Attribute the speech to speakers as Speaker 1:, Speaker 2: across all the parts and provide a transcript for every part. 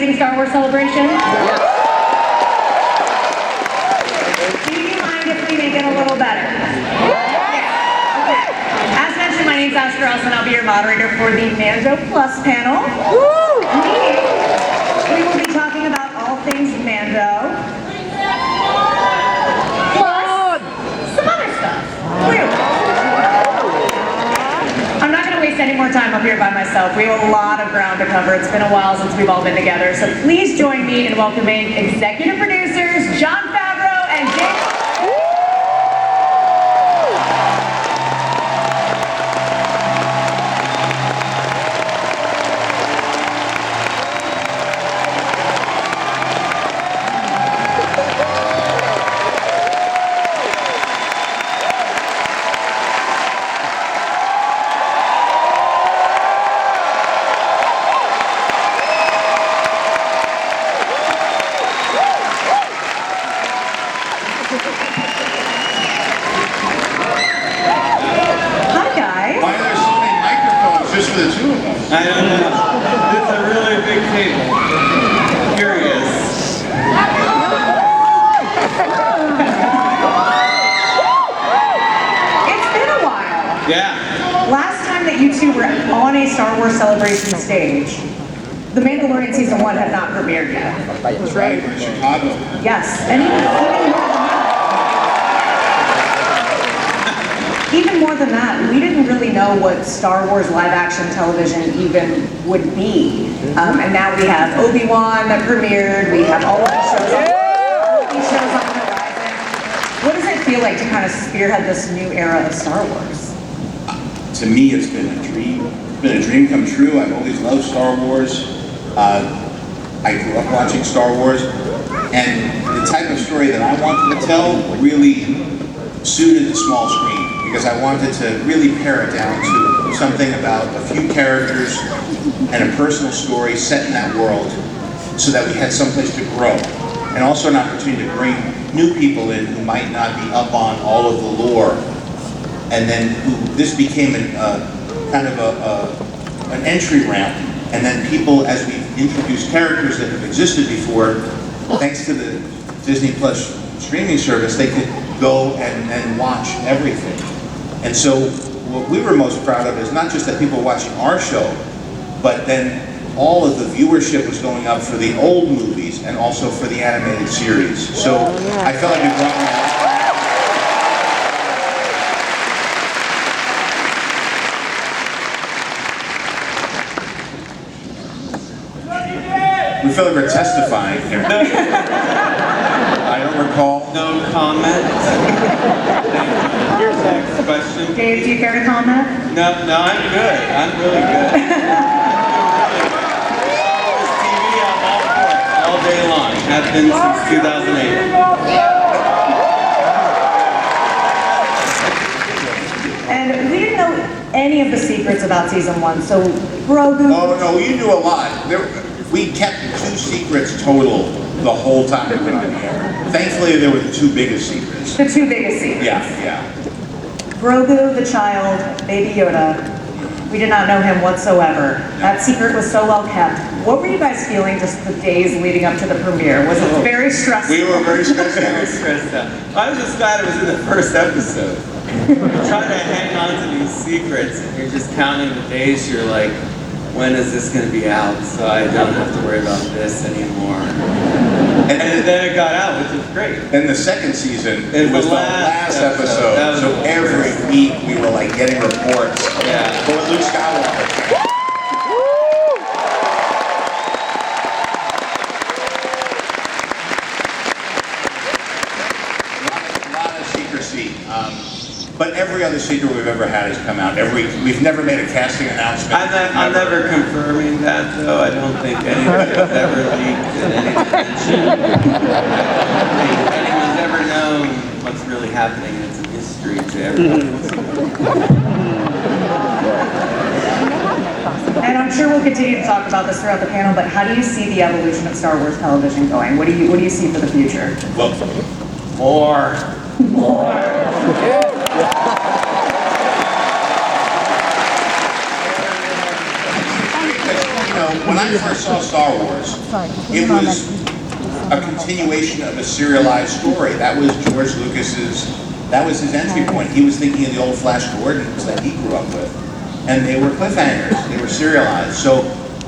Speaker 1: amazing Star Wars celebration? Do you mind if we make it a little better? Yeah. Okay. As mentioned, my name's Oscar Elson, and I'll be your moderator for the Mando Plus panel. We will be talking about all things Mando, plus some other stuff. I'm not going to waste any more time up here by myself. We have a lot of ground to cover. It's been a while since we've all been together. So please join me in welcoming executive producers Jon Favreau and James.
Speaker 2: I don't know. It's a really big table. Curious.
Speaker 1: It's been a while.
Speaker 2: Yeah.
Speaker 1: Last time that you two were on a Star Wars celebration stage, The Mandalorian Season 1 had not premiered yet.
Speaker 3: That's right, in Chicago.
Speaker 1: Yes, and even more than that, we didn't really know what Star Wars live-action television even would be. And now we have Obi-Wan that premiered, we have all of the shows on the horizon. What does it feel like to kind of spearhead this new era of Star Wars?
Speaker 3: To me, it's been a dream. It's been a dream come true. I've always loved Star Wars. I grew up watching Star Wars. And the type of story that I wanted to tell really suited the small screen, because I wanted to really pare it down to something about a few characters and a personal story set in that world, so that we had someplace to grow, and also an opportunity to bring new people in who might not be up on all of the lore, and then this became an entry ramp, and then people, as we introduced characters that have existed before, thanks to the Disney Plus streaming service, they could go and watch everything. And so what we were most proud of is not just that people were watching our show, but then all of the viewership was going up for the old movies and also for the animated series. So I felt like we brought that. We feel like we're testifying here. I don't recall.
Speaker 2: No comment. Here's the next question.
Speaker 1: Dave, do you care to comment?
Speaker 2: No, I'm good. I'm really good. TV, I'm all for it, all day long. Have been since 2008.
Speaker 1: And we didn't know any of the secrets about Season 1, so Grogu...
Speaker 3: Oh, no, you knew a lot. We kept 2 secrets total the whole time we were on the air. Thankfully, they were the 2 biggest secrets.
Speaker 1: The 2 biggest secrets.
Speaker 3: Yeah.
Speaker 1: Grogu, the child, Baby Yoda, we did not know him whatsoever. That secret was so well kept. What were you guys feeling just the days leading up to the premiere? Was it very stressful?
Speaker 3: We were very stressed out.
Speaker 2: Very stressed out. I was just glad it was in the first episode. You're trying to hang on to these secrets, and you're just counting the days. You're like, when is this going to be out? So I don't have to worry about this anymore. And then it got out, which was great.
Speaker 3: Then the second season, it was the last episode. So every week we were like getting reports.
Speaker 2: Yeah.
Speaker 3: But with Luke Skywalker. A lot of secrecy. But every other secret we've ever had has come out. We've never made a casting announcement.
Speaker 2: I'm never confirming that, though. I don't think anybody has ever leaked in any dimension. I don't think anyone's ever known what's really happening. It's a mystery to everyone.
Speaker 1: And I'm sure we'll continue to talk about this throughout the panel, but how do you see the evolution of Star Wars television going? What do you see for the future?
Speaker 3: Well,
Speaker 2: More.
Speaker 3: when I first saw Star Wars, it was a continuation of a serialized story. That was George Lucas's, that was his entry point. He was thinking of the old Flash Gordons that he grew up with. And they were cliffhangers, they were serialized. So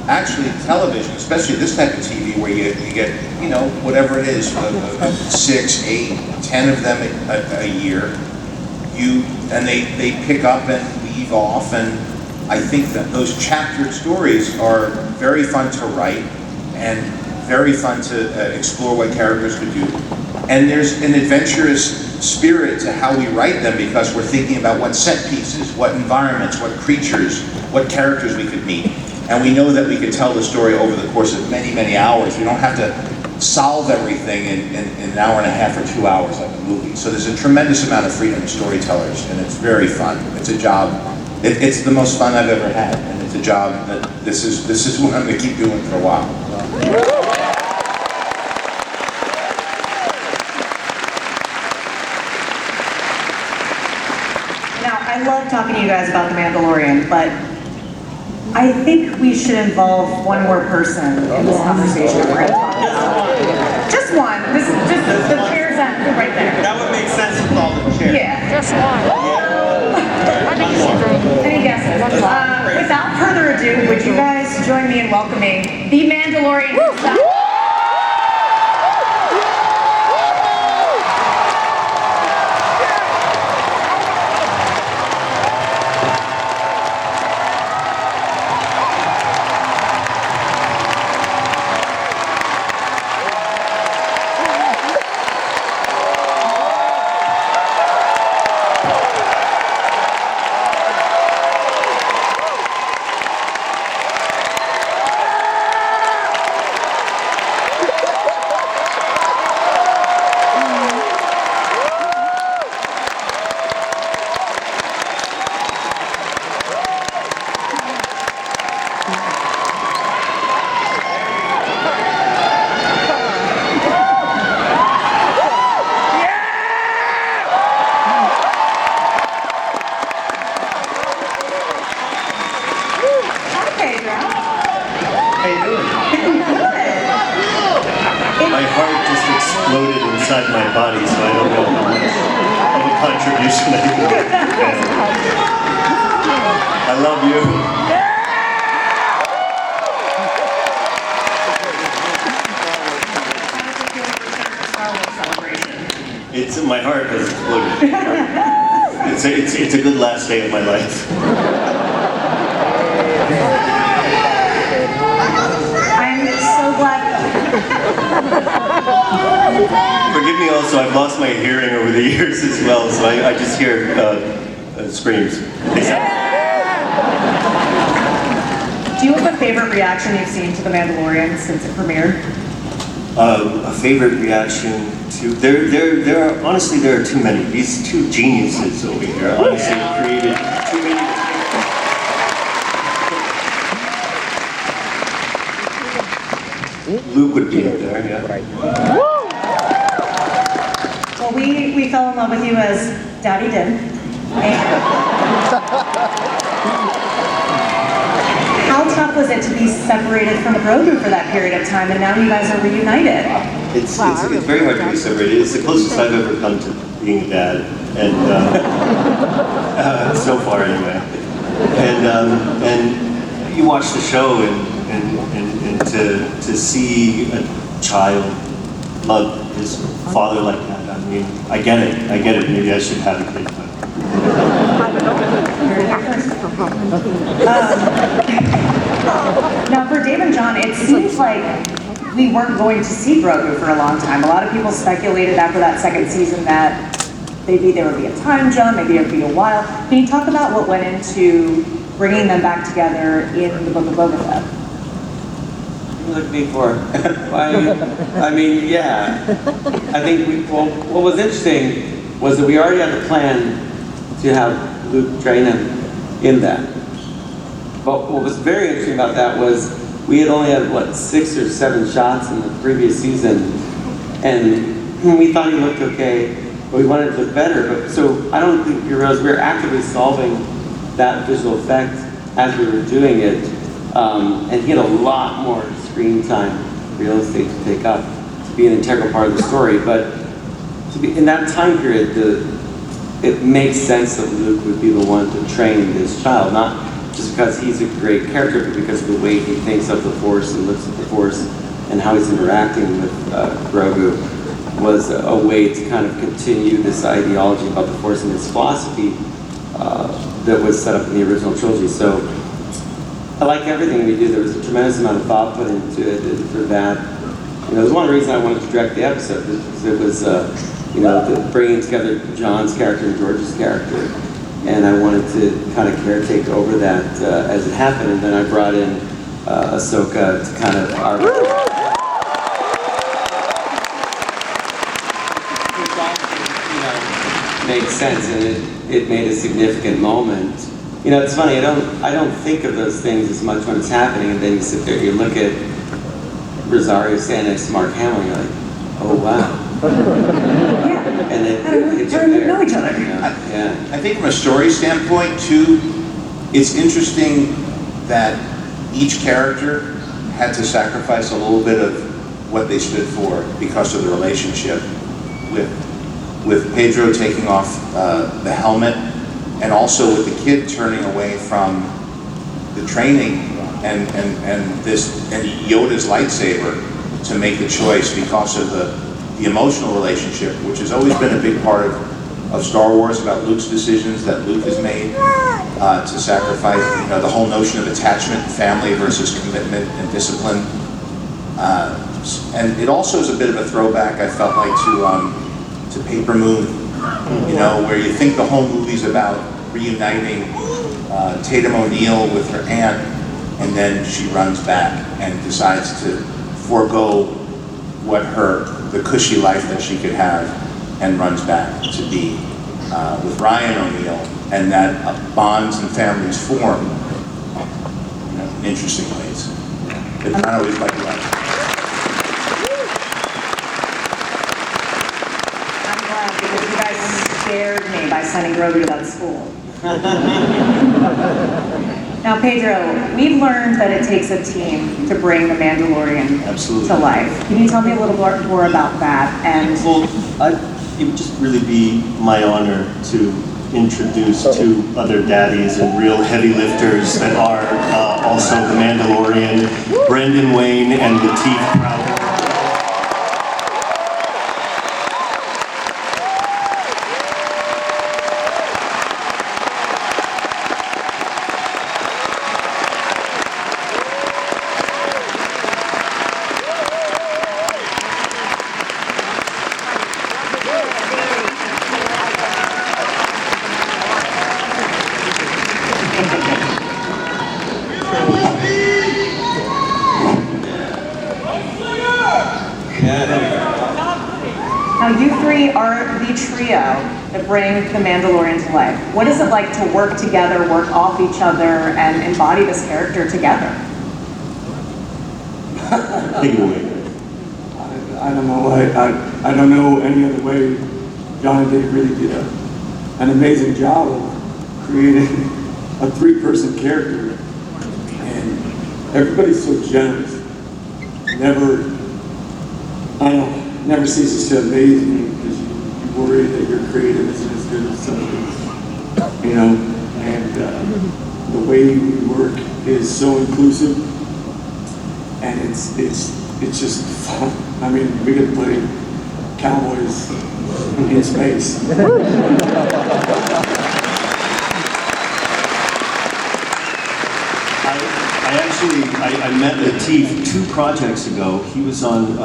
Speaker 3: actually television, especially this type of TV where you get, you know, whatever it is, 6, 8, 10 of them a year, and they pick up and leave off, and I think that those chaptered stories are very fun to write and very fun to explore what characters could do. And there's an adventurous spirit to how we write them because we're thinking about what set pieces, what environments, what creatures, what characters we could meet. And we know that we could tell the story over the course of many, many hours. We don't have to solve everything in an hour and a half or 2 hours like a movie. So there's a tremendous amount of freedom to storytellers, and it's very fun. It's a job, it's the most fun I've ever had, and it's a job that this is what I'm going to keep doing for a while.
Speaker 1: Now, I love talking to you guys about The Mandalorian, but I think we should involve one more person in this conversation we're going to talk about. Just one. This is just the chairs right there.
Speaker 2: That would make sense with all the chairs.
Speaker 1: Yeah.
Speaker 4: Just one.
Speaker 1: Any guesses? Without further ado, would you guys join me in welcoming the Mandalorian himself?
Speaker 5: My heart just exploded inside my body, so I don't know how much of a contribution I can make. I love you. My heart has exploded. It's a good last day of my life.
Speaker 1: I'm so glad.
Speaker 5: Forgive me also, I've lost my hearing over the years as well, so I just hear screams.
Speaker 1: Do you have a favorite reaction you've seen to The Mandalorian since it premiered?
Speaker 5: A favorite reaction to, there are, honestly, there are too many. These two geniuses over here honestly created too many. Luke would be up there, yeah.
Speaker 1: Well, we fell in love with you as Daddy did. And how tough was it to be separated from the Grogu for that period of time, and now you guys are reunited?
Speaker 5: It's very hard to be separated. It's the closest I've ever come to being a dad, and so far anyway. And you watch the show, and to see a child love his father like that. I mean, I get it. Maybe I should have a kid. But.
Speaker 1: Now, for Dave and John, it seems like we weren't going to see Grogu for a long time. A lot of people speculated after that second season that maybe there would be a time jump, maybe it would be a while. Can you talk about what went into bringing them back together in the Book of Boba Fett?
Speaker 2: Look me for. I mean, yeah. I think what was interesting was that we already had a plan to have Luke train him in that. But what was very interesting about that was we had only had, 6 or 7 shots in the previous season, and we thought he looked okay, but we wanted it to look better. But so I don't think you realize we were actively solving that visual effect as we were doing it. And he had a lot more screen time, real estate to take up, to be an integral part of the story. But to be, in that time period, it makes sense that Luke would be the one to train this child, not just because he's a great character, but because of the way he thinks of the Force and looks at the Force and how he's interacting with Grogu was a way to kind of continue this ideology about the Force and his philosophy that was set up in the original trilogy. So I like everything we do. There was a tremendous amount of thought put into it, and for that, there's one reason I wanted to direct the episode, because it was, bringing together John's character and George's character, and I wanted to kind of caretake over that as it happened, and then I brought in Ahsoka to kind of arbitrate. Made sense, and it made a significant moment. It's funny, I don't think of those things as much when it's happening, and then you sit there, you look at Rosario standing next to Mark Hamill, and you're like, oh wow.
Speaker 1: Yeah.
Speaker 2: And it hits you
Speaker 1: How do we
Speaker 2: there.
Speaker 1: know each other?
Speaker 2: Yeah.
Speaker 3: I think from a story standpoint, too, it's interesting that each character had to sacrifice a little bit of what they stood for because of the relationship with Pedro taking off the helmet, and also with the kid turning away from the training and Yoda's lightsaber to make the choice because of the emotional relationship, which has always been a big part of Star Wars, about Luke's decisions that Luke has made to sacrifice, the whole notion of attachment, family versus commitment and discipline. And it also is a bit of a throwback, I felt like, to Paper Moon, where you think the whole movie's about reuniting Tatum O'Neal with her aunt, and then she runs back and decides to forego the cushy life that she could have, and runs back to be with Ryan O'Neal, and that bonds and families form in interesting ways. It's not always like that.
Speaker 1: Because you guys scared me by sending Grogu to that school. Now, Pedro, we've learned that it takes a team to bring the Mandalorian
Speaker 5: Absolutely.
Speaker 1: to life. Can you tell me a little more about that? And
Speaker 5: Well, it would just really be my honor to introduce two other daddies and real heavy lifters that are also the Mandalorian, Brendan Wayne and Lateef Crowder.
Speaker 1: now, you three are the trio that bring the Mandalorian to life. What is it like to work together, work off each other, and embody this character together?
Speaker 5: Take it away.
Speaker 4: I don't know. I don't know any other way. John and Dave really did an amazing job of creating a three-person character, and everybody's so generous. Never ceases to amaze me, because you worry that your creative isn't as good as somebody's, and the way we work is so inclusive, and it's just fun. I mean, we get to play cowboys in space.
Speaker 5: I met Lateef 2 projects ago. He was on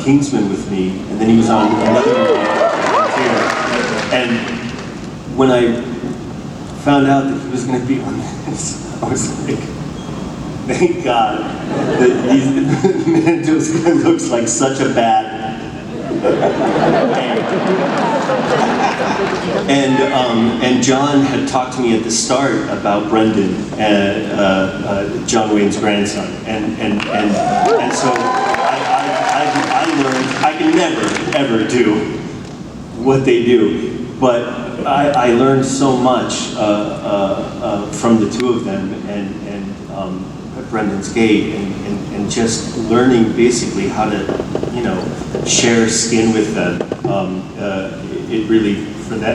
Speaker 5: Kingsman with me, and then he was on another movie here. And when I found out that he was going to be on this, I was like, thank God that Mando looks like such a bad and John had talked to me at the start about Brendan, John Wayne's grandson, and so I learned I can never ever do what they do, but I learned so much from the two of them and Brendan's Gate and just learning basically how to, share skin with them. It really,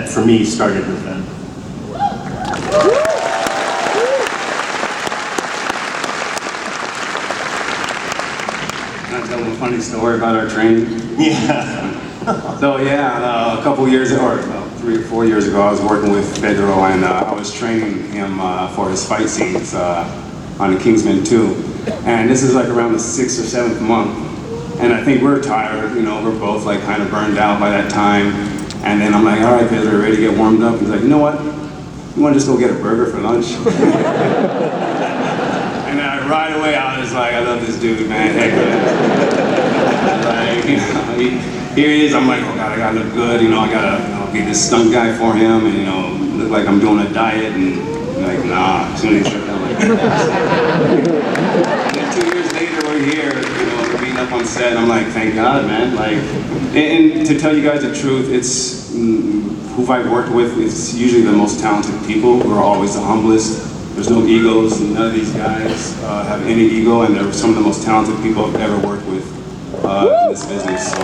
Speaker 5: for me, started with them.
Speaker 6: Can I tell them a funny story about our training?
Speaker 5: Yeah.
Speaker 6: So yeah, a couple years ago, or about 3 or 4 years ago, I was working with Favreau and I was training him for his fight scenes on the Kingsman 2. And this is like around the 6th or 7th month. And I think we're tired, we're both like kind of burned out by that time. And then I'm like, all right, Pedro, ready to get warmed up? He's like, you know what? You want to just go get a burger for lunch? And then right away I was like, I love this dude, man. Heck yeah. Here he is. I'm like, oh God, I gotta look good. I gotta be this stunt guy for him, and look like I'm doing a diet. And like, nah. As soon as he shut down, like. And then 2 years later, we're here. We're meeting up on set. And I'm like, thank God, man. Like, and to tell you guys the truth, it's who I've worked with. It's usually the most talented people who are always the humblest. There's no egos. None of these guys have any ego, and they're some of the most talented people I've ever worked with in this business. So.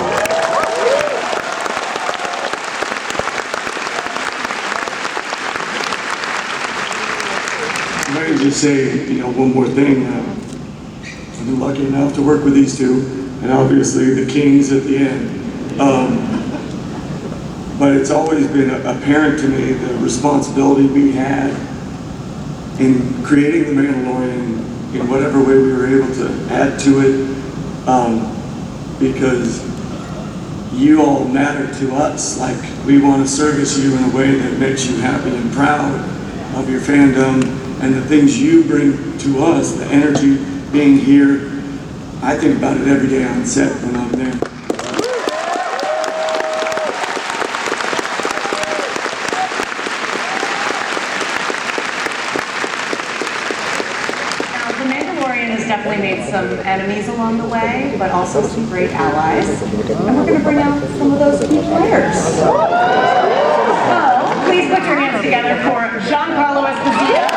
Speaker 4: Let me just say, one more thing. I've been lucky enough to work with these two, and obviously the Kings at the end. But it's always been apparent to me the responsibility we had in creating the Mandalorian in whatever way we were able to add to it, because you all matter to us. Like, we want to service you in a way that makes you happy and proud of your fandom. And the things you bring to us, the energy being here, I think about it every day on set when I'm there.
Speaker 1: Now, The Mandalorian has definitely made some enemies along the way, but also some great allies. And we're going to bring out some of those key players. So, please put your hands together for Giancarlo Esposito.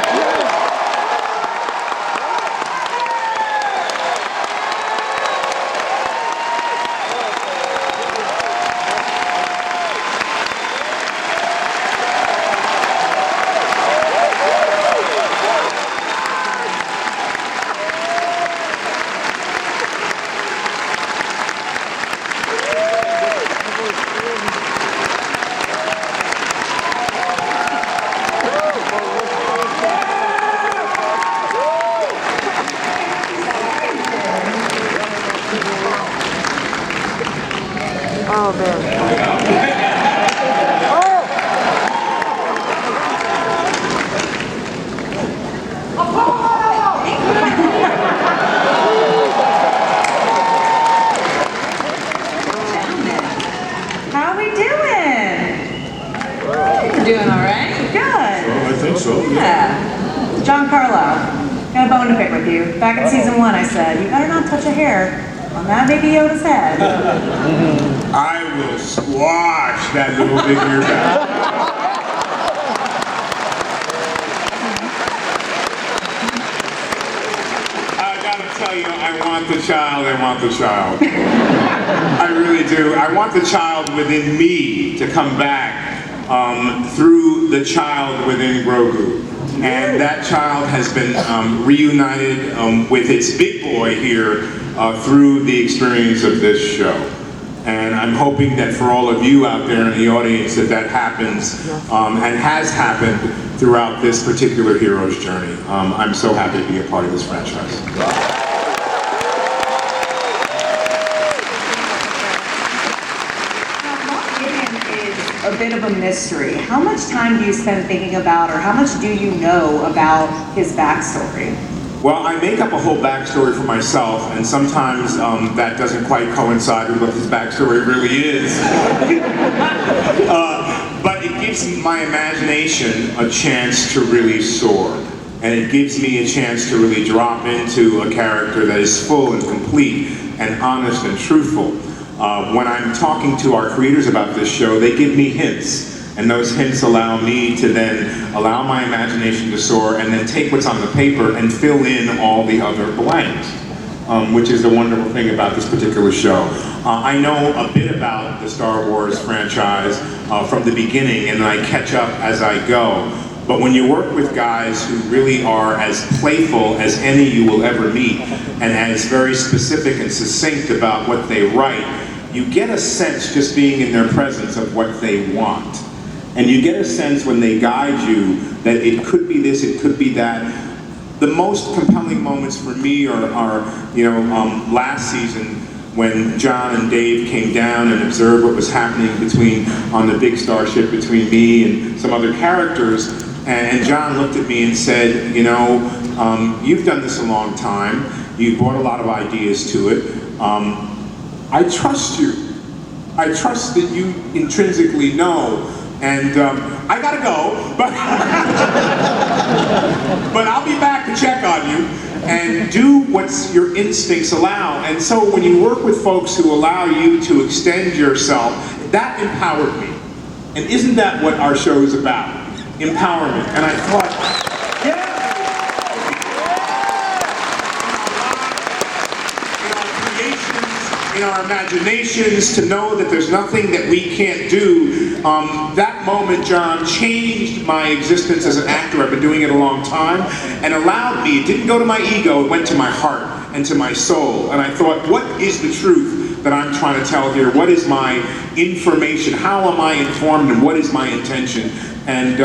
Speaker 7: Oh, man.
Speaker 1: How are we doing? We're doing all right. Good.
Speaker 8: I think so.
Speaker 1: Yeah. Giancarlo, got a bone to pick with you. Back in season 1, I said, you better not touch a hair on that baby Yoda's head.
Speaker 8: I will squash that little figure back. I gotta tell you, I want the child. I really do. I want the child within me to come back through the child within Grogu. And that child has been reunited with its big boy here through the experience of this show. And I'm hoping that for all of you out there in the audience that happens and has happened throughout this particular hero's journey. I'm so happy to be a part of this franchise.
Speaker 1: A bit of a mystery. How much time do you spend thinking about, or how much do you know about his backstory?
Speaker 8: Well, I make up a whole backstory for myself, and sometimes that doesn't quite coincide with what his backstory really is. But it gives my imagination a chance to really soar. And it gives me a chance to really drop into a character that is full and complete and honest and truthful. When I'm talking to our creators about this show, they give me hints. And those hints allow me to then allow my imagination to soar and then take what's on the paper and fill in all the other blanks, which is the wonderful thing about this particular show. I know a bit about the Star Wars franchise from the beginning, and I catch up as I go. But when you work with guys who really are as playful as any you will ever meet, and as very specific and succinct about what they write, you get a sense just being in their presence of what they want. And you get a sense when they guide you that it could be this, it could be that. The most compelling moments for me are last season when John and Dave came down and observed what was happening on the big starship between me and some other characters. And John looked at me and said, you've done this a long time. You brought a lot of ideas to it. I trust you. I trust that you intrinsically know. And I gotta go, but but I'll be back to check on you and do what your instincts allow. And so when you work with folks who allow you to extend yourself, that empowered me. And isn't that what our show is about? Empowerment. And I thought, in our imaginations, to know that there's nothing that we can't do. That moment, John, changed my existence as an actor. I've been doing it a long time, and allowed me, it didn't go to my ego, it went to my heart and to my soul. And I thought, what is the truth that I'm trying to tell here? What is my information? How am I informed, and what is my intention? And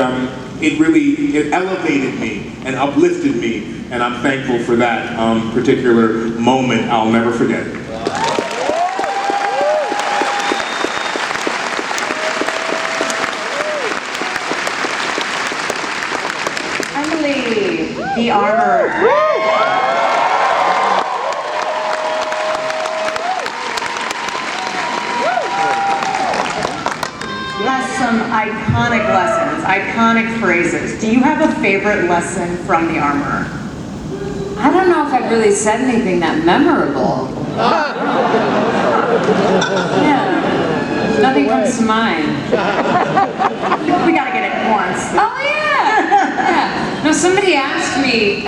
Speaker 8: it elevated me and uplifted me, and I'm thankful for that particular moment. I'll never forget it.
Speaker 1: The armor. Has some iconic lessons, iconic phrases. Do you have a favorite lesson from the armor?
Speaker 7: I don't know if I've really said anything that memorable. Yeah, nothing comes to mind.
Speaker 1: We gotta get it once.
Speaker 7: Oh yeah. No, somebody asked me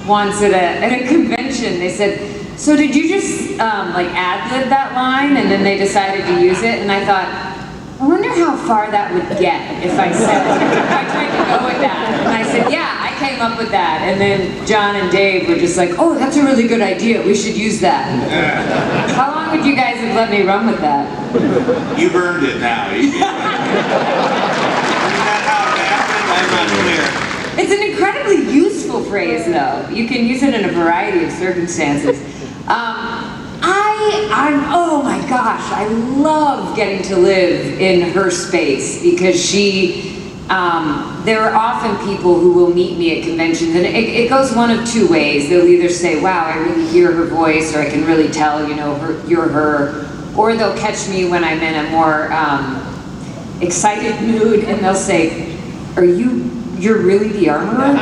Speaker 7: once at a convention. They said, "So did you just like ad-lib that line and then they decided to use it?" And I thought, I wonder how far that would get if I tried to go with that. And I said, "Yeah, I came up with that." And then John and Dave were just like, "Oh, that's a really good idea. We should use that." How long would you guys have let me run with that?
Speaker 2: You've earned it now. I'm not clear.
Speaker 7: It's an incredibly useful phrase, though. You can use it in a variety of circumstances. Oh my gosh, I love getting to live in her space because there are often people who will meet me at conventions, and it goes one of two ways. They'll either say, "Wow, I really hear her voice," or "I can really tell, you're her," or they'll catch me when I'm in a more excited mood, and they'll say, "You're really the armorer?"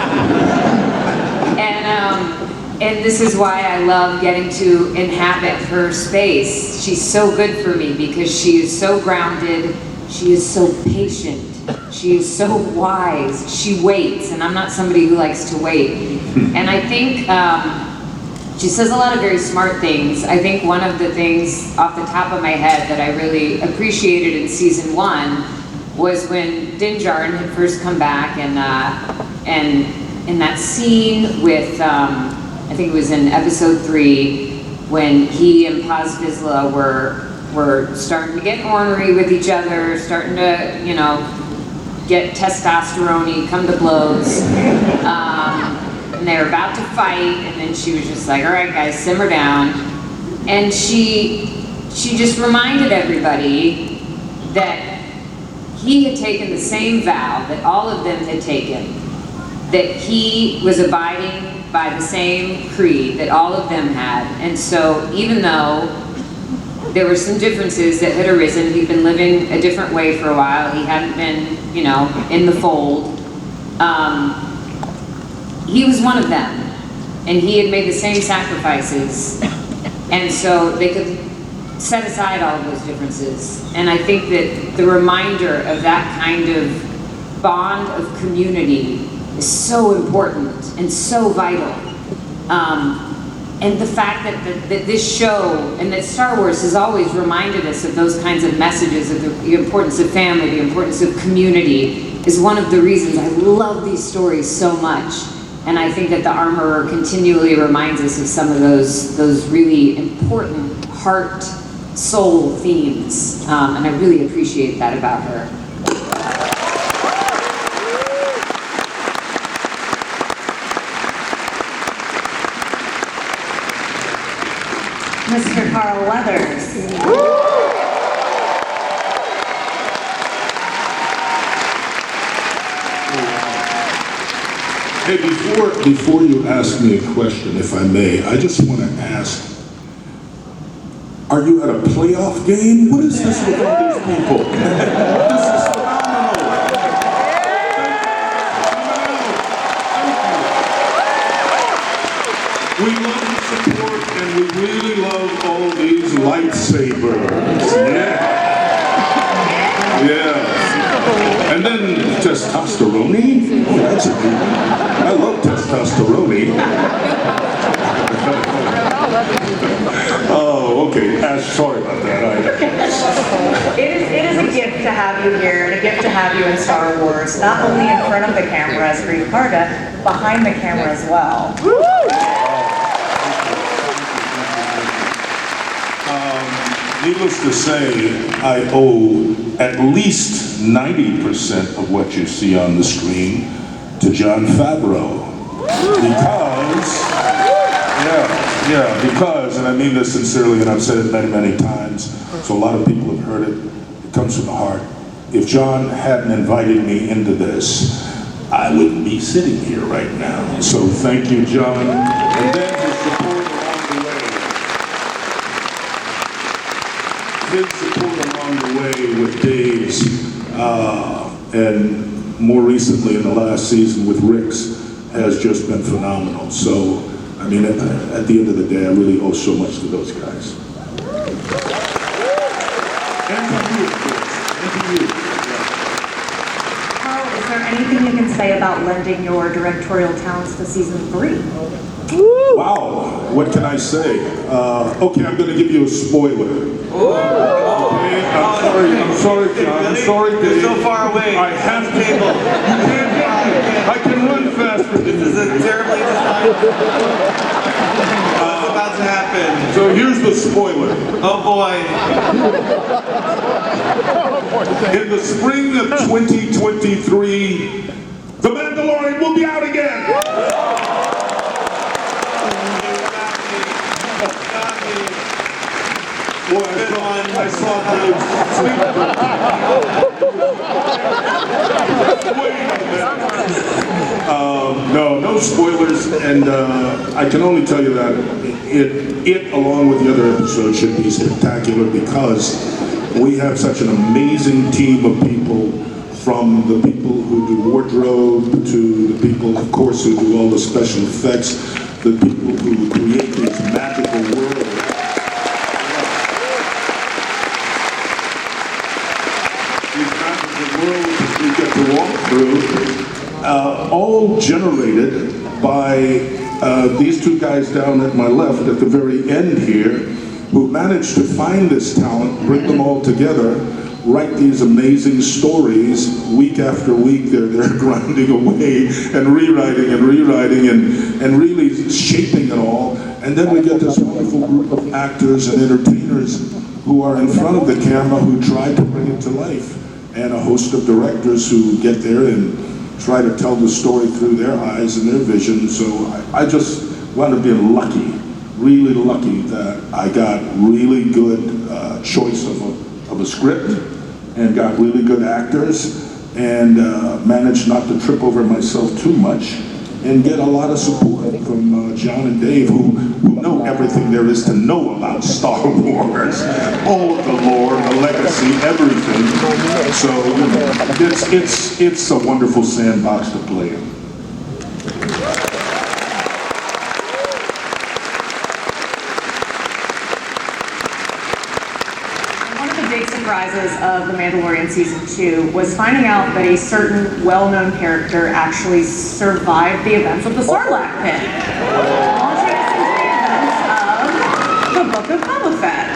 Speaker 7: And this is why I love getting to inhabit her space. She's so good for me because she is so grounded, she is so patient, she is so wise, she waits, and I'm not somebody who likes to wait. And I think she says a lot of very smart things. I think one of the things off the top of my head that I really appreciated in season 1 was when Din Djarin had first come back, and in that scene with, I think it was in episode 3, when he and Paz Vizsla were starting to get ornery with each other, starting to, get testosterone-y, come to blows. And they were about to fight, and then she was just like, "All right, guys, simmer down." And she just reminded everybody that he had taken the same vow that all of them had taken, that he was abiding by the same creed that all of them had. And so even though there were some differences that had arisen, he'd been living a different way for a while, he hadn't been, in the fold, he was one of them. And he had made the same sacrifices. And so they could set aside all of those differences. And I think that the reminder of that kind of bond of community is so important and so vital. And the fact that this show and that Star Wars has always reminded us of those kinds of messages, of the importance of family, the importance of community, is one of the reasons I love these stories so much. And I think that The Armorer continually reminds us of some of those really important heart, soul themes. And I really appreciate that about her.
Speaker 1: Mr. Carl Weathers.
Speaker 9: Hey, before you ask me a question, if I may, I just want to ask, are you at a playoff game? What is this with all these people? This is phenomenal. We love the support and we really love all these lightsabers. Yeah. Yeah. And then testosterone. Oh, that's a good one. I love testosterone. Oh, okay. Sorry about that.
Speaker 1: It is a gift to have you here and a gift to have you in Star Wars, not only in front of the camera as Greef Karga, but behind the camera as well.
Speaker 9: Needless to say, I owe at least 90% of what you see on the screen to Jon Favreau. Because, and I mean this sincerely, and I've said it many, many times, so a lot of people have heard it, it comes from the heart. If Jon hadn't invited me into this, I wouldn't be sitting here right now. So thank you, Jon. And then his support along the way. His support along the way with Dave's, and more recently in the last season with Rick's, has just been phenomenal. So, I mean, at the end of the day, I really owe so much to those guys. And to you, of course. And to you.
Speaker 1: Carl, is there anything you can say about lending your directorial talents to season 3?
Speaker 9: Wow, what can I say? Okay, I'm going to give you a spoiler. Okay, I'm sorry, John. I'm sorry, Dave.
Speaker 2: You're so far away.
Speaker 9: I have to.
Speaker 2: Table.
Speaker 9: You can't fly. I can run faster than
Speaker 2: This is
Speaker 9: you.
Speaker 2: a terribly designed. What's about to happen?
Speaker 9: So here's the spoiler.
Speaker 2: Oh boy.
Speaker 9: In the spring of 2023, The Mandalorian will be out again. Boy, I saw Dave sleep. No spoilers, and I can only tell you that it, along with the other episodes, should be spectacular because we have such an amazing team of people, from the people who do wardrobe to the people, of course, who do all the special effects, the people who create these magical worlds. These magical worlds that we get to walk through, all generated by these two guys down at my left at the very end here, who managed to find this talent, bring them all together, write these amazing stories week after week. They're grinding away and rewriting and really shaping it all. And then we get this wonderful group of actors and entertainers who are in front of the camera who try to bring it to life, and a host of directors who get there and try to tell the story through their eyes and their vision. So I just wound up being lucky, really lucky, that I got really good choice of a script and got really good actors and managed not to trip over myself too much and get a lot of support from John and Dave, who know everything there is to know about Star Wars, all of the lore, the legacy, everything. So it's a wonderful sandbox to play in.
Speaker 1: surprises of The Mandalorian Season 2 was finding out that a certain well-known character actually survived the events of the Sarlacc pit, launching us into the events of the Book of Boba Fett.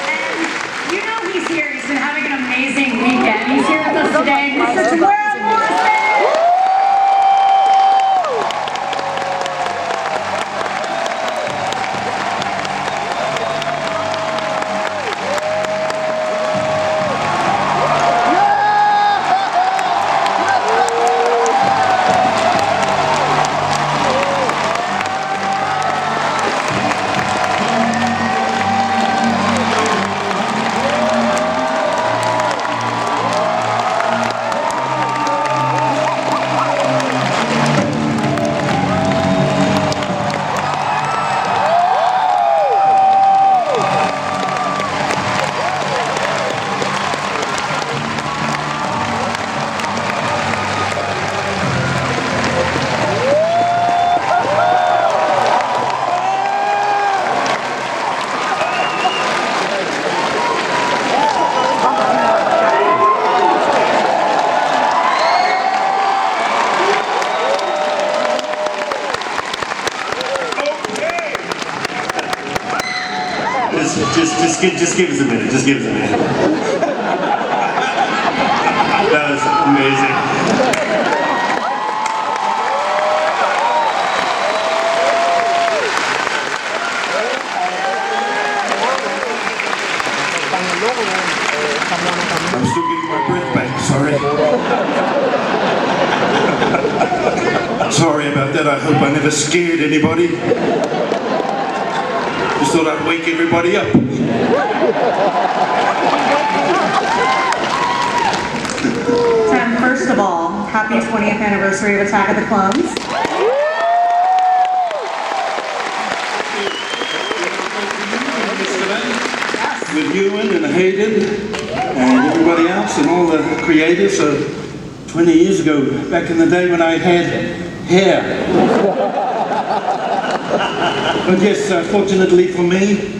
Speaker 1: And you know he's here. He's been having an amazing weekend. He's here with us today, Mr. Tamara Morrison.
Speaker 5: Just give us a minute. Just give us a minute. That was amazing.
Speaker 9: I'm still getting my breath back, sorry. Sorry about that, I hope I never scared anybody. Just thought I'd wake everybody up.
Speaker 1: Tim, first of all, happy 20th anniversary of Attack of the Clones.
Speaker 9: With Ewan and Hayden and everybody else and all the creators. So 20 years ago, back in the day when I had hair. But yes, fortunately for me,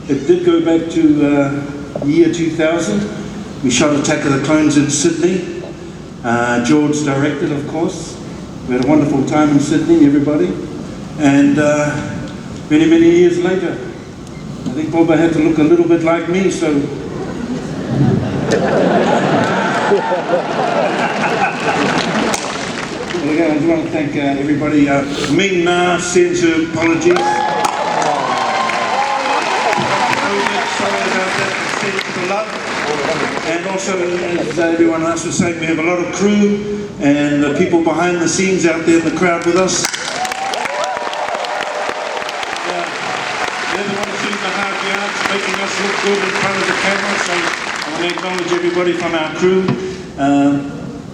Speaker 9: it did go back to the year 2000. We shot Attack of the Clones in Sydney. George directed, of course. We had a wonderful time in Sydney, everybody. And many, many years later, I think Boba had to look a little bit like me, so... Well, again, I just want to thank everybody. Ming Na sends her apologies. Sorry about that, extended the love. And also, as everyone else was saying, we have a lot of crew and the people behind the scenes out there in the crowd with us. They're the ones doing the hard yards, making us look good in front of the camera, so I want to acknowledge everybody from our crew.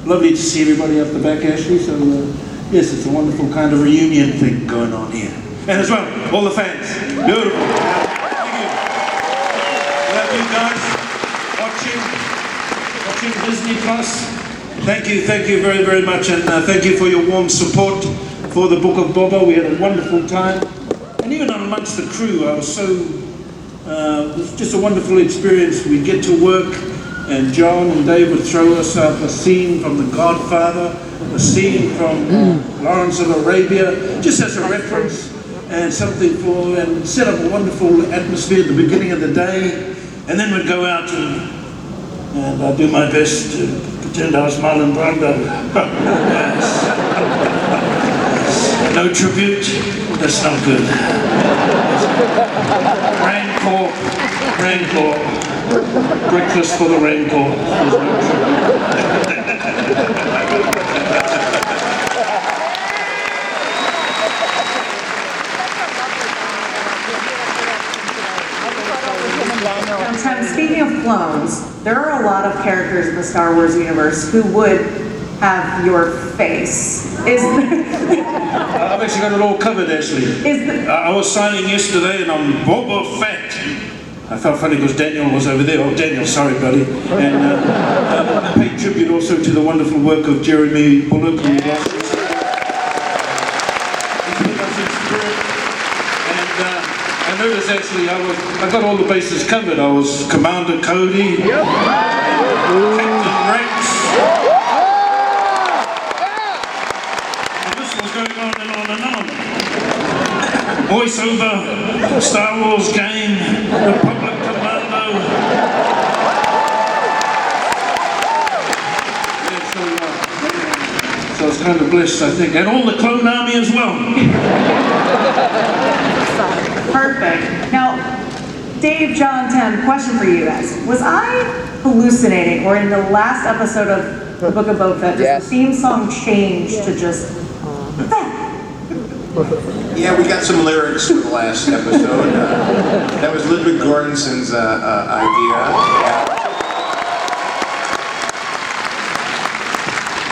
Speaker 9: Lovely to see everybody up the back, Ashley, so yes, it's a wonderful kind of reunion thing going on here. And as well, all the fans. Beautiful. Thank you. Love you guys watching Disney Plus. Thank you very, very much, and thank you for your warm support for the Book of Boba. We had a wonderful time. And even amongst the crew, I was so, it was just a wonderful experience. We'd get to work, and John and Dave would throw us up a scene from The Godfather, a scene from Lawrence of Arabia, just as a reference, and something for, and set up a wonderful atmosphere at the beginning of the day. And then we'd go out and I'd do my best to pretend I was Marlon Brando. Yes. No tribute, that's not good. Rancor. Breakfast for the Rancor.
Speaker 1: Speaking of clones, there are a lot of characters in the Star Wars universe who would have your face.
Speaker 9: I've actually got it all covered, Ashley. I was signing yesterday and I'm Boba Fett. I felt funny because Daniel was over there. Oh, Daniel, sorry, buddy. And I paid tribute also to the wonderful work of Jeremy Bullock. He's with us in spirit. And noticed actually I got all the bases covered. I was Commander Cody, Captain Rex. And this was going on and on and on. Voiceover, Star Wars game, Republic Commando. So I was kind of blessed, I think, and all the clone army as well.
Speaker 1: Perfect. Now, Dave, John, Tim, question for you guys. Was I hallucinating, or in the last episode of The Book of Boba Fett, does the theme song change to just...
Speaker 3: Yeah, we got some lyrics for the last episode. That was Ludwig Göransson's idea.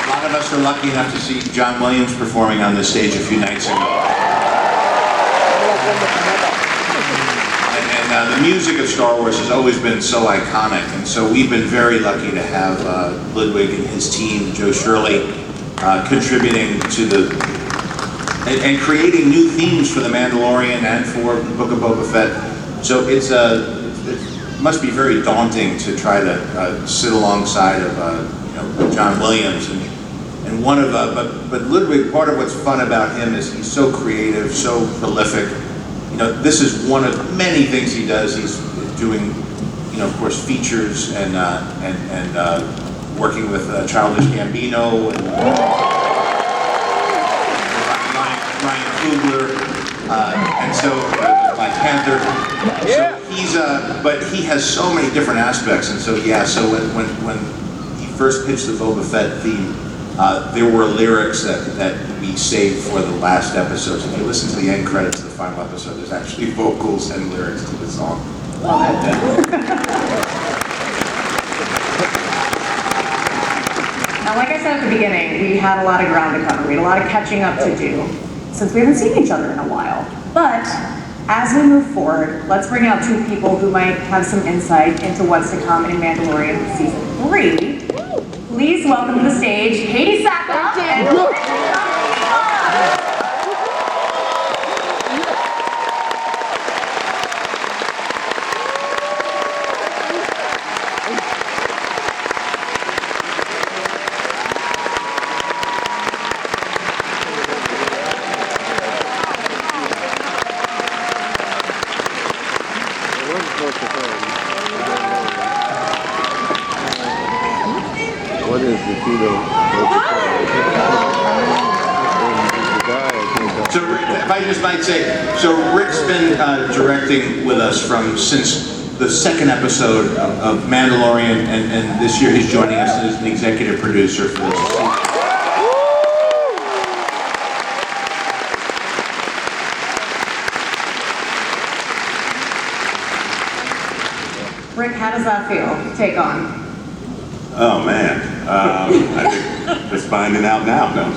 Speaker 3: A lot of us are lucky enough to see John Williams performing on this stage a few nights ago. And the music of Star Wars has always been so iconic, and so we've been very lucky to have Ludwig and his team, Joe Shirley, contributing to and creating new themes for The Mandalorian and for the Book of Boba Fett. So it must be very daunting to try to sit alongside of John Williams and one of but Ludwig. Part of what's fun about him is he's so creative, so prolific. This is one of many things he does. He's doing, of course, features and working with Childish Gambino and Ryan Coogler, and so Black Panther. So he's but he has so many different aspects, and so So when he first pitched the Boba Fett theme, there were lyrics that we saved for the last episode. So if you listen to the end credits of the final episode, there's actually vocals and lyrics to the song.
Speaker 1: Love it. Now, like I said at the beginning, we had a lot of ground to cover. We had a lot of catching up to do, since we haven't seen each other in a while. But as we move forward, let's bring out two people who might have some insight into what's to come in Mandalorian Season 3. Please welcome to the stage Katie Sackhoff and
Speaker 10: What is the keto?
Speaker 3: So if I just might say, so Rick's been directing with us since the second episode of Mandalorian, and this year he's joining us as an executive producer for this.
Speaker 1: Rick, how does that feel? Take on.
Speaker 6: Oh man, I think just finding out now. No.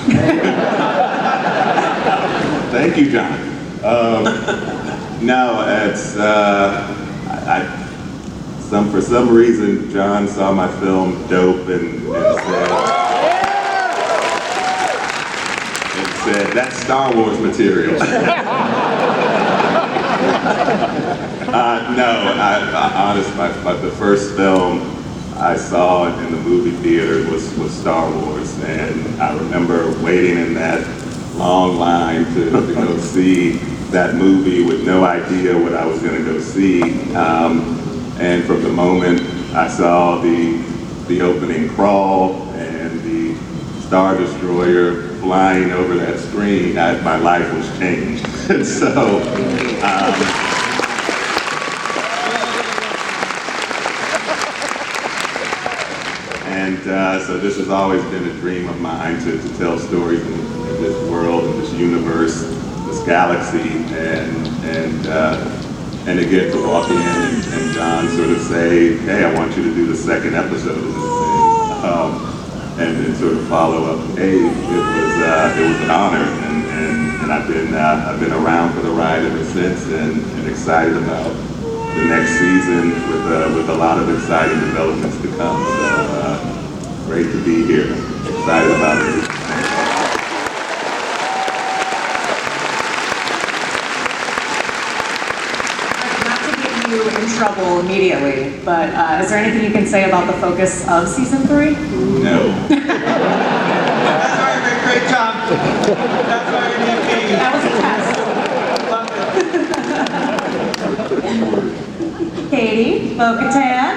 Speaker 6: Thank you, John. No, it's for some reason John saw my film Dope and said that's Star Wars material. No, honest, the first film I saw in the movie theater was Star Wars, and I remember waiting in that long line to go see that movie with no idea what I was going to go see. And from the moment I saw the opening crawl and the Star Destroyer flying over that screen, my life was changed. And so. So this has always been a dream of mine to tell stories in this world, in this universe, this galaxy, and to get to walk in and John sort of say, hey, I want you to do the second episode of this thing, and then sort of follow up, hey, it was an honor, and I've been around for the ride ever since, and excited about the next season with a lot of exciting developments to come. So, great to be here. Excited about it.
Speaker 1: trouble immediately, but is there anything you can say about the focus of season 3?
Speaker 2: No. That's why you did a great job. That's why you did Katie.
Speaker 1: That was a test. Katie, Bo-Katan.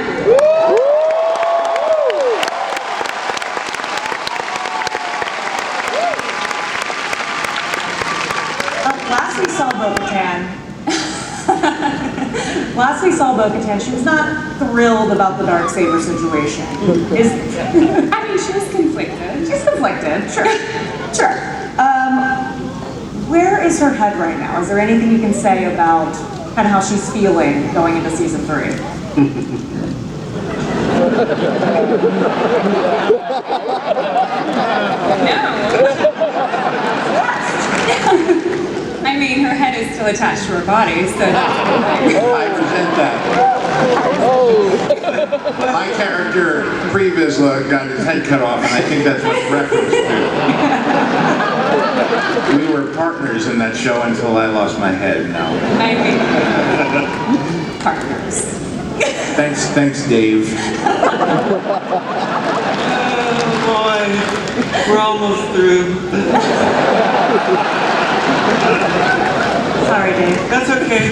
Speaker 1: Last we saw Bo-Katan, she was not thrilled about the Darksaber situation.
Speaker 7: I mean, she was conflicted.
Speaker 1: She's conflicted, sure. Sure. Where is her head right now? Is there anything you can say about kind of how she's feeling going into season 3?
Speaker 7: I mean, her head is still attached to her body, so
Speaker 3: I present that. My character, pre-Vizsla, got his head cut off, and I think that's what's referenced to. We were partners in that show until I lost my head now.
Speaker 7: I mean, partners.
Speaker 3: Thanks, Dave.
Speaker 2: Oh boy, we're almost through.
Speaker 1: Sorry, Dave.
Speaker 2: That's okay.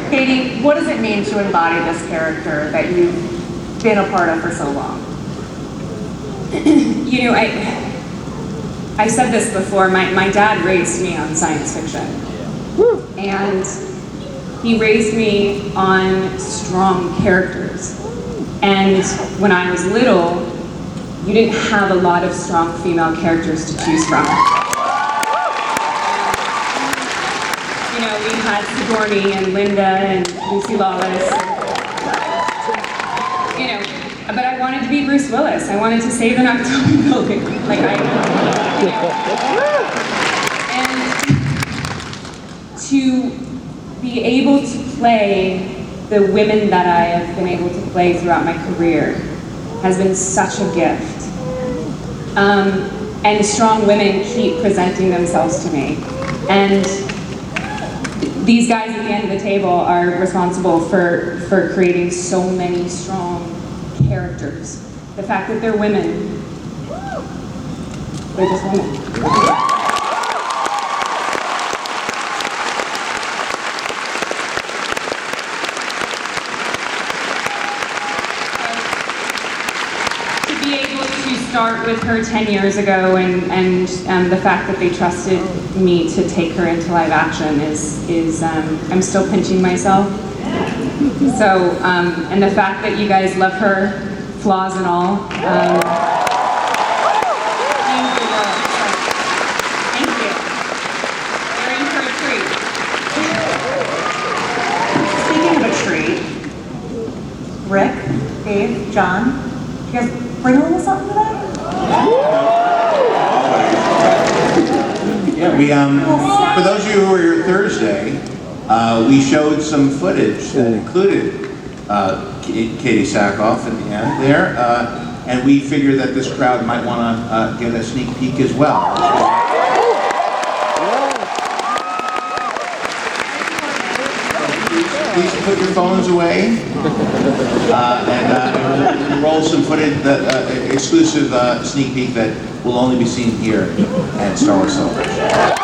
Speaker 1: Katie, what does it mean to embody this character that you've been a part of for so long?
Speaker 7: You know, I said this before, my dad raised me on science fiction. And he raised me on strong characters. And when I was little, you didn't have a lot of strong female characters to choose from. You know, we had Sigourney and Linda and Lucy Lawless. And, you know, but I wanted to be Bruce Willis. I wanted to save an October building. Like and to be able to play the women that I have been able to play throughout my career has been such a gift. And strong women keep presenting themselves to me. And these guys at the end of the table are responsible for creating so many strong characters. The fact that they're women, they're just women. Start with her 10 years ago, and the fact that they trusted me to take her into live action is I'm still pinching myself. So, and the fact that you guys love her, flaws and all, means the world. Thank you. You're in for a treat.
Speaker 1: Speaking of a treat, Rick, Dave, John, you guys bring a little something today?
Speaker 3: Yeah, we for those of you who were here Thursday, we showed some footage that included Katie Sackhoff at the end there, and we figured that this crowd might want to get a sneak peek as well. Please put your phones away and roll some footage, exclusive sneak peek that will only be seen here at Star Wars Celebration.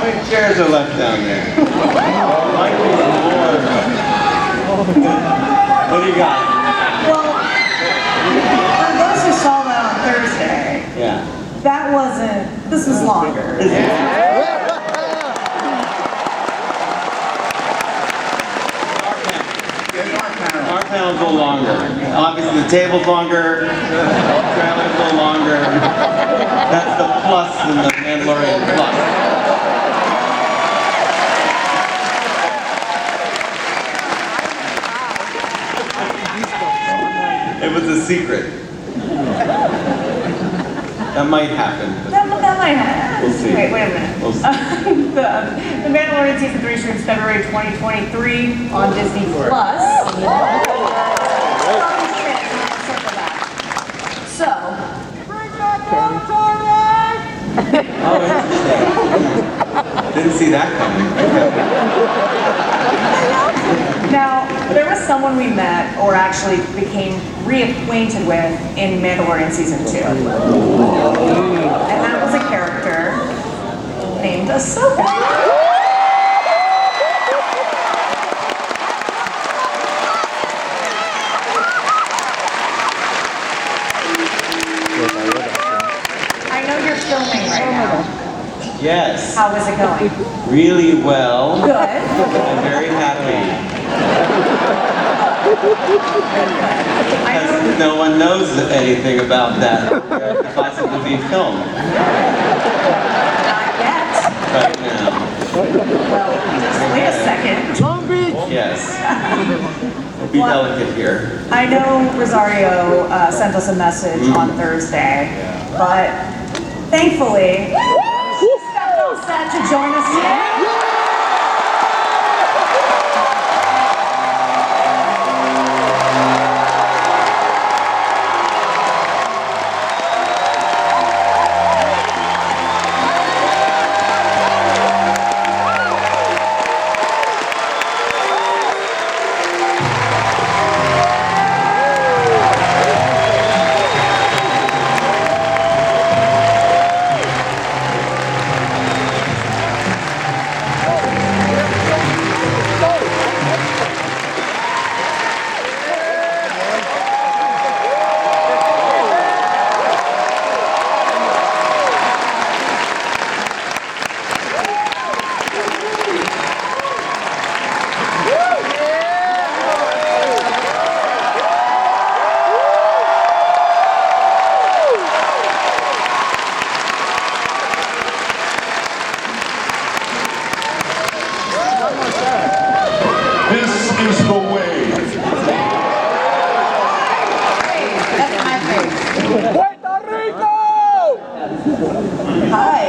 Speaker 2: many chairs are left down there? My Lord. What do you got?
Speaker 1: Well, for those who saw that on Thursday,
Speaker 2: Yeah.
Speaker 1: that wasn't, this was longer.
Speaker 2: Our panel's a little longer. Obviously, the table's longer, the trailer's a little longer. That's the plus in the Mandalorian plus. It was a secret. That might happen.
Speaker 1: That might happen.
Speaker 2: We'll see.
Speaker 1: Wait a minute.
Speaker 2: We'll see.
Speaker 1: The Mandalorian Season 3 streams February 2023 on Disney+. So,
Speaker 2: Oh, interesting. Didn't see that coming.
Speaker 1: now, there was someone we met, or actually became reacquainted with, in Mandalorian Season 2. And that was a character named Ahsoka. I know you're filming right now.
Speaker 2: Yes.
Speaker 1: How is it going?
Speaker 2: Really well.
Speaker 1: Good.
Speaker 2: I'm very happy. Because no one knows anything about that. It could possibly be filmed
Speaker 1: Not yet.
Speaker 2: right now.
Speaker 1: Well, just wait a second.
Speaker 2: Yes. Be delicate here.
Speaker 1: I know Rosario sent us a message on Thursday, but thankfully, she stepped on set to join us today.
Speaker 9: This is the way.
Speaker 1: That's my face. Puerto Rico! Hi.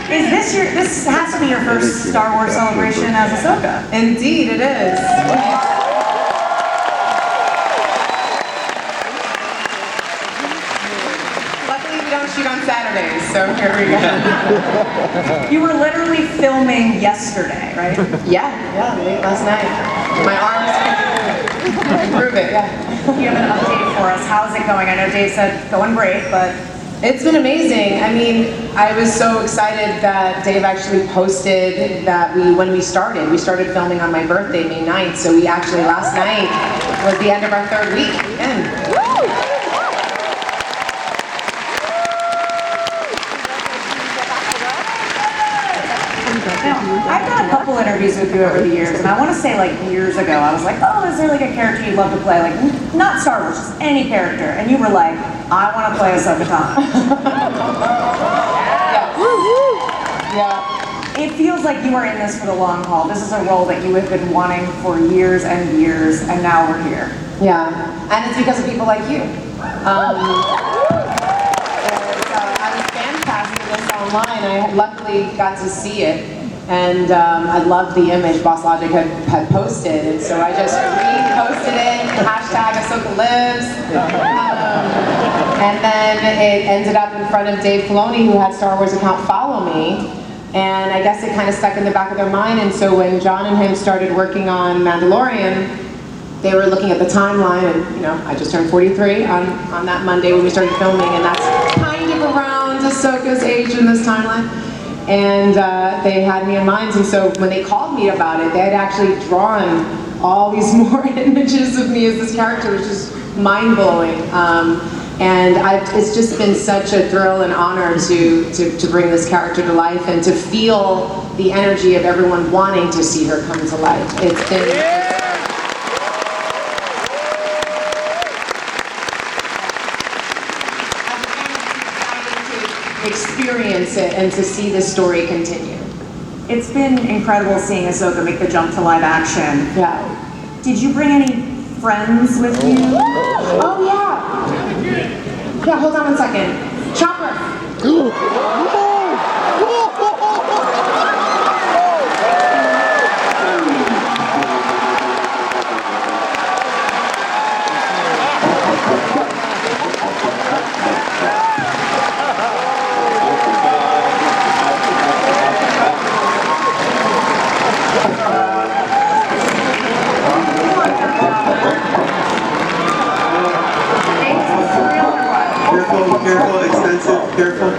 Speaker 1: This has to be your first Star Wars celebration as Ahsoka.
Speaker 11: Indeed, it is. Luckily, we don't shoot on Saturdays, so here we go.
Speaker 1: You were literally filming yesterday, right?
Speaker 11: Yeah, late last night. My arms can prove it, yeah.
Speaker 1: You have an update for us. How's it going? I know Dave said going great, but
Speaker 11: it's been amazing. I mean, I was so excited that Dave actually posted that when we started filming on my birthday, May 9th, so we actually, last night was the end of our third week.
Speaker 1: Now, I've done a couple interviews with you over the years, and I want to say like years ago, I was like, oh, is there like a character you'd love to play? Like, not Star Wars, just any character. And you were like, I want to play Ahsoka Tano.
Speaker 11: Yeah.
Speaker 1: It feels like you are in this for the long haul. This is a role that you have been wanting for years and years, and now we're here.
Speaker 11: Yeah, and it's because of people like you. I was fan casting this online. I luckily got to see it, and I loved the image Boss Logic had posted, and so I just reposted it, hashtag Ahsoka Lives, and then it ended up in front of Dave Filoni, who had Star Wars account Follow Me, and I guess it kind of stuck in the back of their mind, and so when John and him started working on Mandalorian, they were looking at the timeline, and you know, I just turned 43 on that Monday when we started filming, and that's kind of around Ahsoka's age in this timeline. And they had me in mind, and so when they called me about it, they had actually drawn all these more images of me as this character, which is mind-blowing. And it's just been such a thrill and honor to bring this character to life and to feel the energy of everyone wanting to see her come to life. It's been... experience it and to see this story continue.
Speaker 1: It's been incredible seeing Ahsoka make the jump to live action.
Speaker 11: Yeah.
Speaker 1: Did you bring any friends with you?
Speaker 11: Oh yeah. Yeah, hold on one second. Chopper.
Speaker 2: Careful, expensive, careful.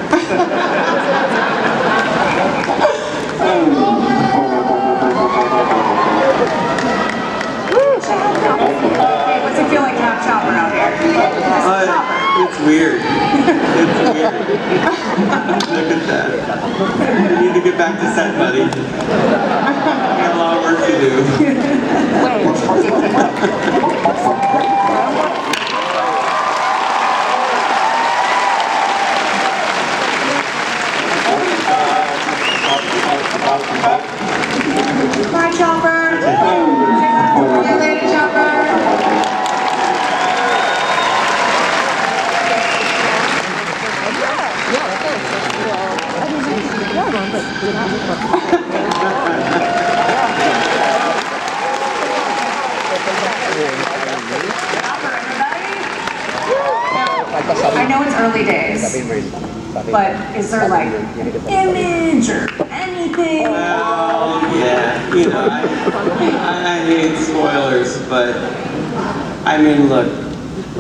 Speaker 1: Hey, what's it feel like to have Chopper out here?
Speaker 2: It's weird. It's weird. Look at that. You need to get back to set, buddy. You got a lot of work to do.
Speaker 1: Bye, Chopper.
Speaker 11: See you later, Chopper.
Speaker 1: I know it's early days, but is there like image or anything?
Speaker 2: Well, yeah, you know, I hate spoilers, but I mean, look,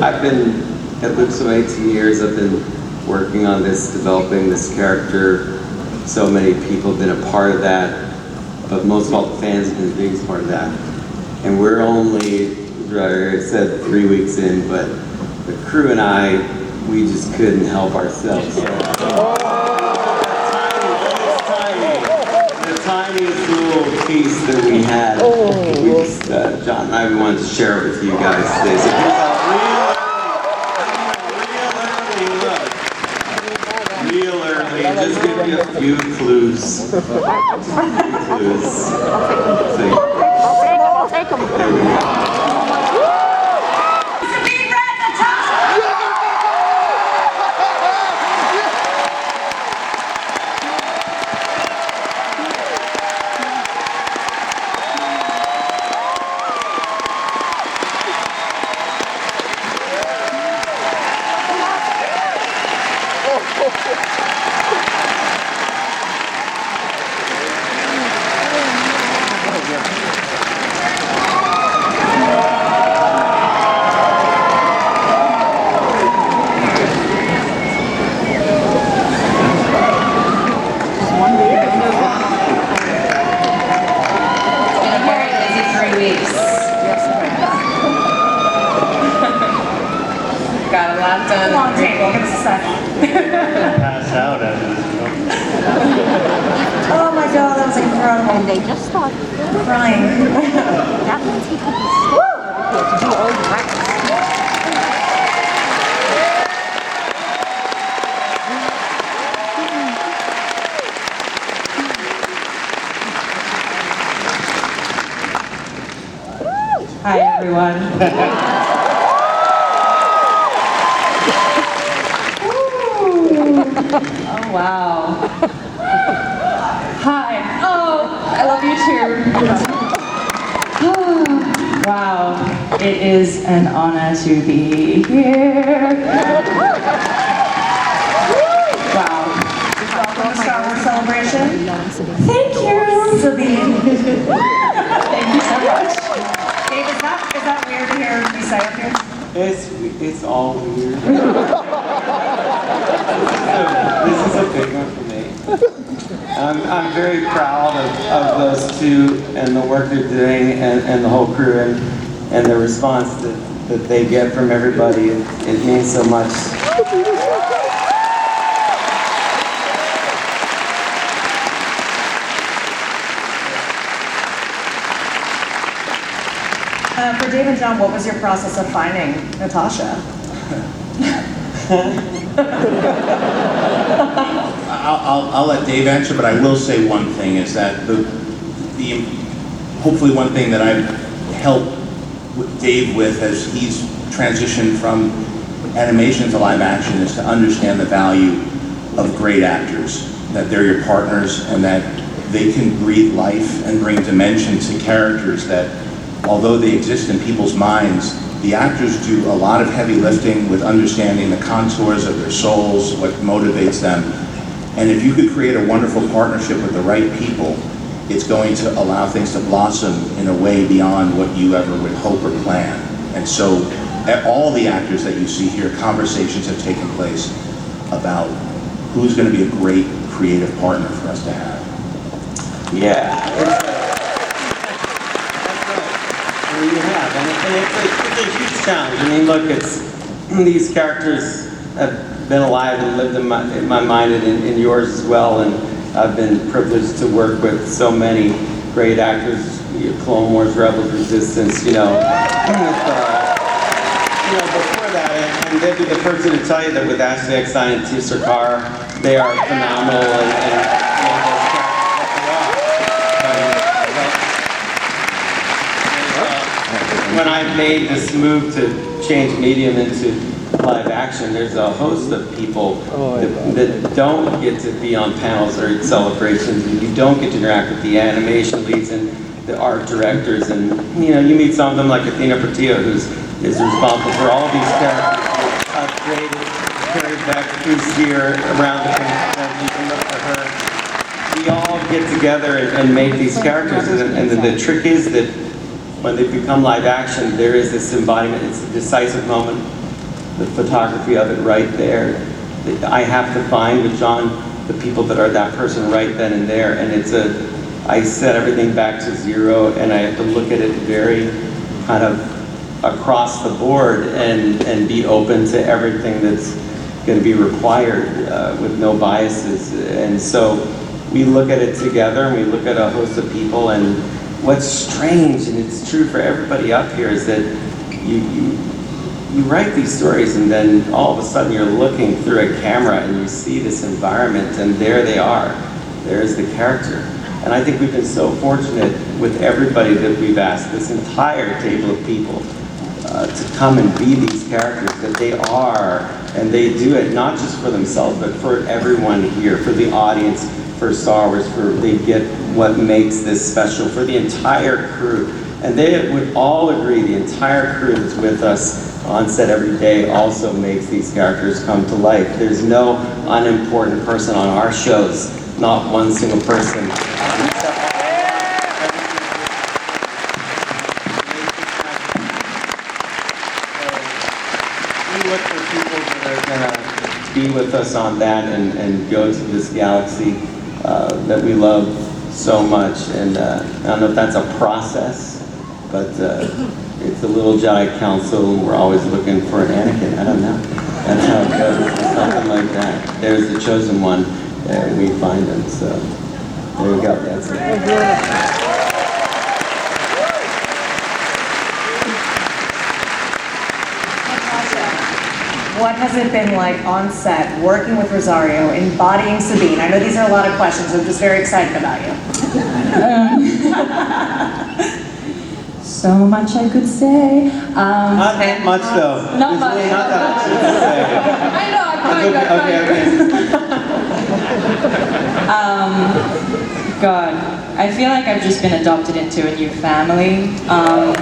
Speaker 2: I've been at Luke's for 18 years. I've been working on this, developing this character. So many people have been a part of that, but most of all the fans have been the biggest part of that. And we're only, I said 3 weeks in, but the crew and I, we just couldn't help ourselves. So, the tiniest little piece that we had, we just, John and I, we wanted to share it with you guys today. So here's a real early look. Just give you a few clues.
Speaker 12: I'll take them.
Speaker 2: There we go.
Speaker 11: Got a lot done.
Speaker 1: Come on, table, give us a sec.
Speaker 5: Pass out after this film.
Speaker 1: Oh my god, that was incredible.
Speaker 12: And they just started.
Speaker 1: I'm crying.
Speaker 12: That means he could be still to do all the practice.
Speaker 1: Hi, everyone. Oh, wow. Hi. Oh, I love you too. Wow. It is an honor to be here. Wow. Welcome to Star Wars Celebration. Thank you for being. Thank you so much. Dave, is that weird?
Speaker 2: all weird. This is a big one for me. I'm very proud of those two and the work they're doing and the whole crew and the response that they get from everybody. It means so much.
Speaker 1: For Dave and John, what was your process of finding Natasha?
Speaker 3: I'll let Dave answer, but I will say one thing is that hopefully one thing that I've helped Dave with as he's transitioned from animation to live action is to understand the value of great actors, that they're your partners and that they can breathe life and bring dimension to characters that, although they exist in people's minds, the actors do a lot of heavy lifting with understanding the contours of their souls, what motivates them. And if you could create a wonderful partnership with the right people, it's going to allow things to blossom in a way beyond what you ever would hope or plan. And so, all the actors that you see here, conversations have taken place about who's going to be a great creative partner for us to have.
Speaker 2: Yeah. You have, and it's a huge challenge. I mean, look, these characters have been alive and lived in my mind and in yours as well, and I've been privileged to work with so many great actors, Clone Wars, Rebels, Resistance, before that, and they'd be the first to tell you that with Ashley Eckstein and T. Sarkar, they are phenomenal, and when I made this move to change medium into live action, there's a host of people that don't get to be on panels or celebrations, and you don't get to interact with the animation leads and the art directors, and you meet some of them like Athena Portillo, who's responsible for all these characters. Created Carrie Beck, who's here around the country. You can look for her. We all get together and make these characters, and the trick is that when they become live action, there is this embodiment. It's a decisive moment. The photography of it right there. I have to find with John the people that are that person right then and there, and I set everything back to zero, and I have to look at it very kind of across the board and be open to everything that's going to be required with no biases. And so we look at it together, and we look at a host of people, and what's strange, and it's true for everybody up here, is that you write these stories, and then all of a sudden you're looking through a camera and you see this environment, and there they are. There's the character. And I think we've been so fortunate with everybody that we've asked, this entire table of people, to come and be these characters that they are, and they do it not just for themselves, but for everyone here, for the audience, for Star Wars, they get what makes this special, for the entire crew. And they would all agree, the entire crew that's with us on set every day also makes these characters come to life. There's no unimportant person on our shows, not one single person. We look for people that are going to be with us on that and go to this galaxy that we love so much. And I don't know if that's a process, but it's a little Jedi Council, and we're always looking for an Anakin. I don't know. That's how it goes. It's something like that. There's the chosen one, and we find him. So there you go. That's it.
Speaker 1: What has it been like on set, working with Rosario, embodying Sabine? I know these are a lot of questions, I'm just very excited about you.
Speaker 13: So much I could say.
Speaker 2: Not that much, though.
Speaker 13: Not much.
Speaker 2: Really not that much to say.
Speaker 13: I know, I
Speaker 2: Okay.
Speaker 13: God, I feel like I've just been adopted into a new family. I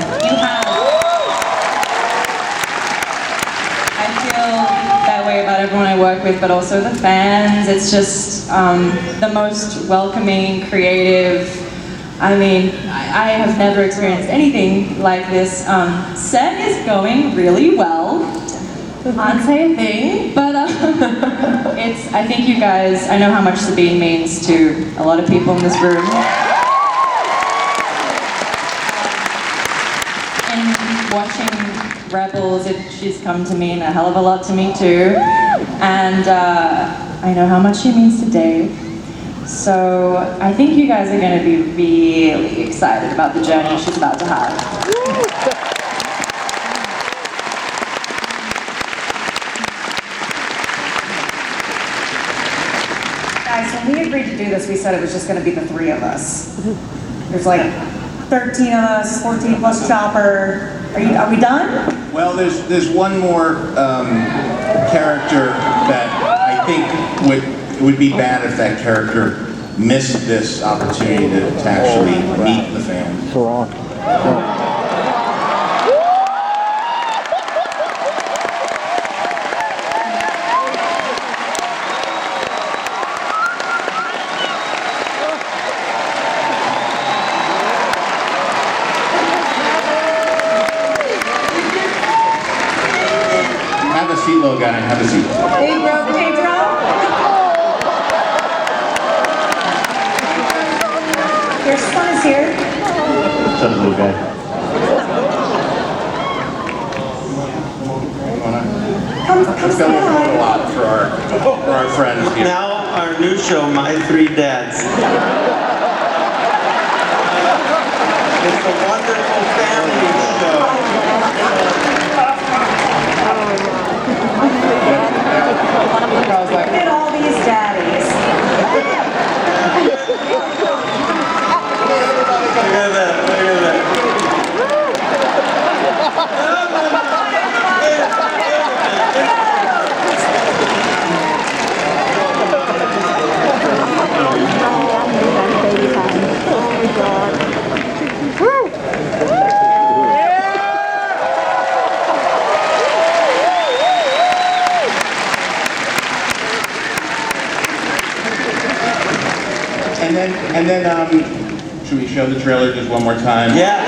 Speaker 13: feel that way about everyone I work with, but also the fans. It's just the most welcoming, creative. I mean, I have never experienced anything like this. Set is going really well. Can't say a thing, but it's. I think you guys. I know how much Sabine means to a lot of people in this room. In watching Rebels, she's come to mean a hell of a lot to me too, and I know how much she means to Dave. So I think you guys are going to be really excited about the journey she's about to have.
Speaker 1: Guys, when we agreed to do this, we said it was just going to be the three of us. There's like 13 of us, 14 plus Chopper. Are we done?
Speaker 3: Well, there's one more character that I think would be bad if that character missed this opportunity to actually meet the fans. Have a seat, little guy. Have a seat.
Speaker 1: Pedro. Your son is here.
Speaker 5: What's up, little guy?
Speaker 3: Let's go a lot for our friends here.
Speaker 2: Now our new show, My Three Dads. It's a wonderful family show.
Speaker 1: Look at all these daddies.
Speaker 2: Look at that, look at that.
Speaker 3: And then, should we show the trailer just one more time?
Speaker 2: Yeah.